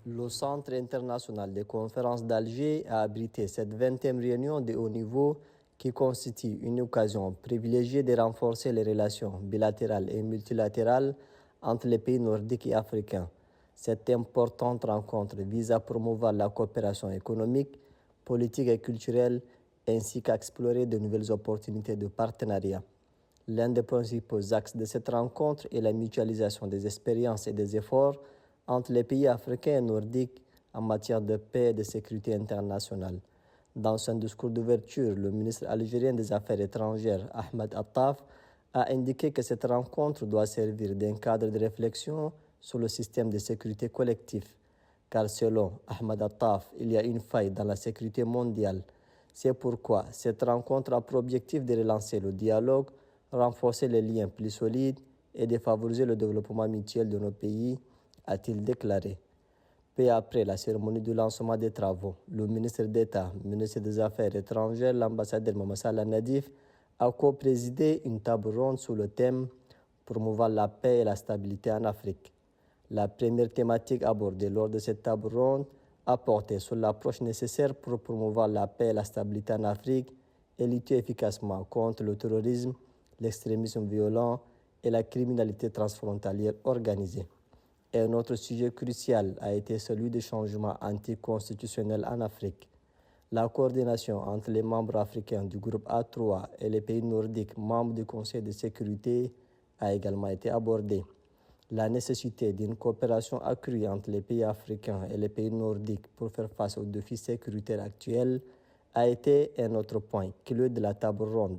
Le Centre international des conférences d'Alger a abrité cette 20e réunion de haut niveau qui constitue une occasion privilégiée de renforcer les relations bilatérales et multilatérales entre les pays nordiques et africains. Cette importante rencontre vise à promouvoir la coopération économique, politique et culturelle, ainsi qu'à explorer de nouvelles opportunités de partenariat. L'un des principaux axes de cette rencontre est la mutualisation des expériences et des efforts entre les pays africains et nordiques en matière de paix et de sécurité internationale. Dans son discours d'ouverture, le ministre algérien des Affaires étrangères, Ahmed Attaf, a indiqué que cette rencontre doit servir d'un cadre de réflexion sur le système de sécurité collectif. Car selon Ahmed Attaf, il y a une faille dans la sécurité mondiale. C'est pourquoi cette rencontre a pour objectif de relancer le dialogue, renforcer les liens plus solides et de favoriser le développement mutuel de nos pays, a-t-il déclaré. Peu après la cérémonie du lancement des travaux, le ministre d'État, ministre des Affaires étrangères, l'ambassadeur Mohamed Salah Nadif, a co-présidé une table ronde sous le thème Promouvoir la paix et la stabilité en Afrique. La première thématique abordée lors de cette table ronde a porté sur l'approche nécessaire pour promouvoir la paix et la stabilité en Afrique et lutter efficacement contre le terrorisme, l'extrémisme violent et la criminalité transfrontalière organisée. Et un autre sujet crucial a été celui des changements anticonstitutionnels en Afrique. La coordination entre les membres africains du groupe A3 et les pays nordiques membres du Conseil de sécurité a également été abordée. La nécessité d'une coopération accrue entre les pays africains et les pays nordiques pour faire face aux défis sécuritaires actuels a été un autre point clé de la table ronde.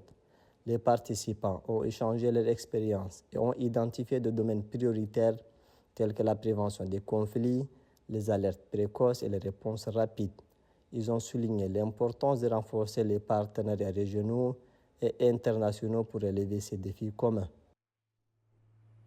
Les participants ont échangé leurs expériences et ont identifié des domaines prioritaires tels que la prévention des conflits, les alertes précoces et les réponses rapides. Ils ont souligné l'importance de renforcer les partenariats régionaux et internationaux pour relever ces défis communs.